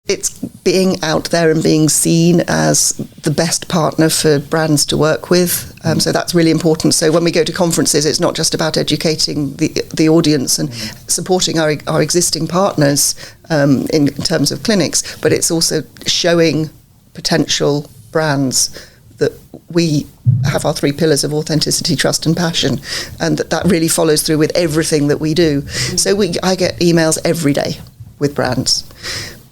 it's being out there and being seen as the best partner for brands to work with. So that's really important. So when we go to conferences, it's not just about educating the audience and supporting our existing partners in terms of clinics, but it's also showing potential brands that we have our 3 pillars of authenticity, trust and passion, and that really follows through with everything that we do. So I get emails every day with brands.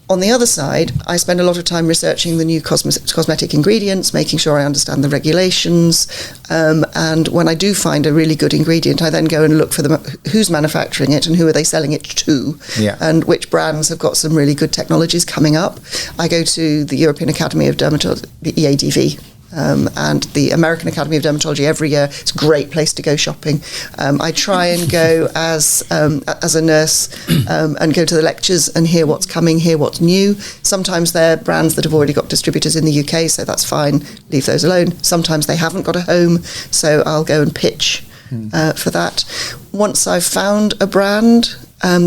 On the other side, I spend a lot of time researching the new cosmetic ingredients, making sure I understand the regulations, and when I do find a really good ingredient, I then go and look for who's manufacturing it and who are they selling it to, and which brands have got some really good technologies coming up. I go to the European Academy of Dermatology, the EADV, and the American Academy of Dermatology every year. It's a great place to go shopping. I try and go as a nurse and go to the lectures and hear what's coming, hear what's new. Sometimes they're brands that have already got distributors in the UK, so that's fine, leave those alone. Sometimes they haven't got a home, so I'll go and pitch for that. Once I've found a brand,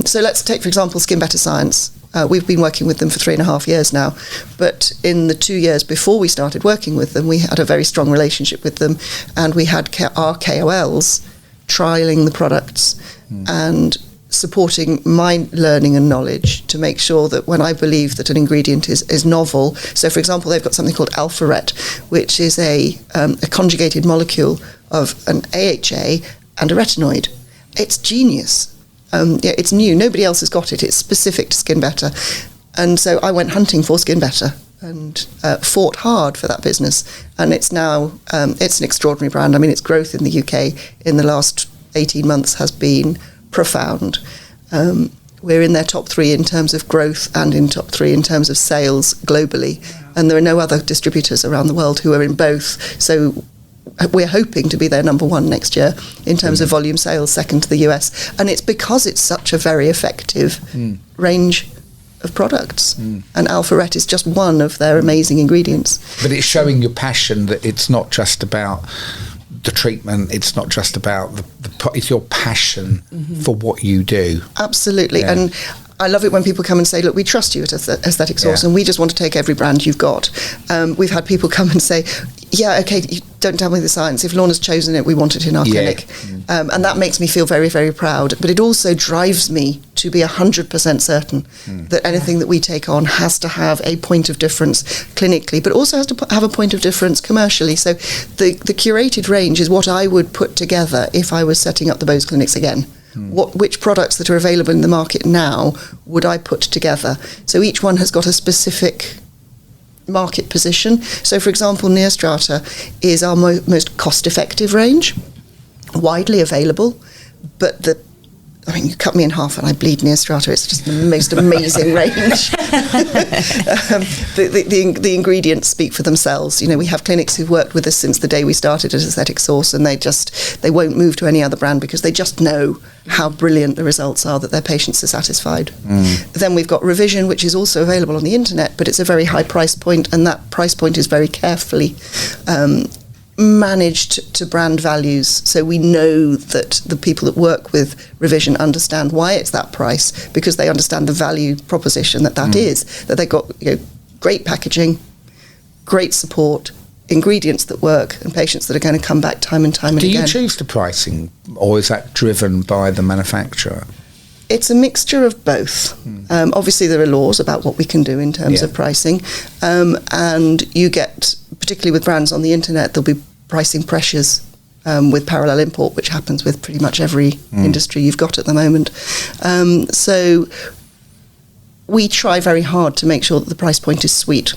so let's take, for example, Skin Better Science. We've been working with them for 3.5 years now, but in the 2 years before we started working with them, we had a very strong relationship with them, and we had our KOLs trialling the products and supporting my learning and knowledge to make sure that when I believe that an ingredient is novel. So, for example, they've got something called Alpha-Ret, which is a conjugated molecule of an AHA and a retinoid. It's genius. It's new. Nobody else has got it. It's specific to Skin Better. And so I went hunting for Skin Better and fought hard for that business. And it's now, it's an extraordinary brand. I mean, its growth in the UK in the last 18 months has been profound. We're in their top 3 in terms of growth and in top 3 in terms of sales globally. And there are no other distributors around the world who are in both. So we're hoping to be their number 1 next year in terms of volume sales, second to the US. And it's because it's such a very effective range of products. And Alpha-Ret is just one of their amazing ingredients. But it's showing your passion that it's not just about the treatment, it's not just about it's your passion for what you do. Absolutely. Yeah. And I love it when people come and say, look, we trust you at AestheticSource and we just want to take every brand you've got. We've had people come and say, yeah, okay, you don't tell me the science. If Lorna's chosen it, we want it in our clinic. And that makes me feel very, very proud. But it also drives me to be 100% certain that anything that we take on has to have a point of difference clinically, but also has to have a point of difference commercially. So the curated range is what I would put together if I was setting up the Bowes clinics again. Which products that are available in the market now would I put together? So each one has got a specific market position. So, for example, Neostrata is our most cost-effective range, widely available, but you cut me in half and I bleed Neostrata. It's just the most amazing range. The ingredients speak for themselves. You know, we have clinics who've worked with us since the day we started at AestheticSource, and they won't move to any other brand because they just know how brilliant the results are, that their patients are satisfied. Then we've got Revision, which is also available on the internet, but it's a very high price point, and that price point is very carefully managed to brand values, so we know that the people that work with Revision understand why it's that price, because they understand the value proposition that is, that they've got great packaging, great support, ingredients that work, and patients that are going to come back time and time again. Do you choose the pricing, or is that driven by the manufacturer? It's a mixture of both. Obviously, there are laws about what we can do in terms of pricing, and you get, particularly with brands on the internet, there'll be pricing pressures with parallel import, which happens with pretty much every industry you've got at the moment. So we try very hard to make sure that the price point is sweet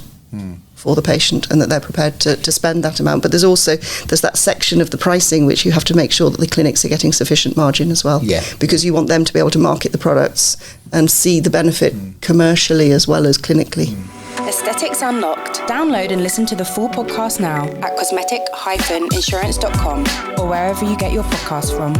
for the patient and that they're prepared to spend that amount. But there's that section of the pricing which you have to make sure that the clinics are getting sufficient margin as well, because you want them to be able to market the products and see the benefit commercially as well as clinically. Aesthetics Unlocked. Download and listen to the full podcast now at cosmetic-insurance.com or wherever you get your podcasts from.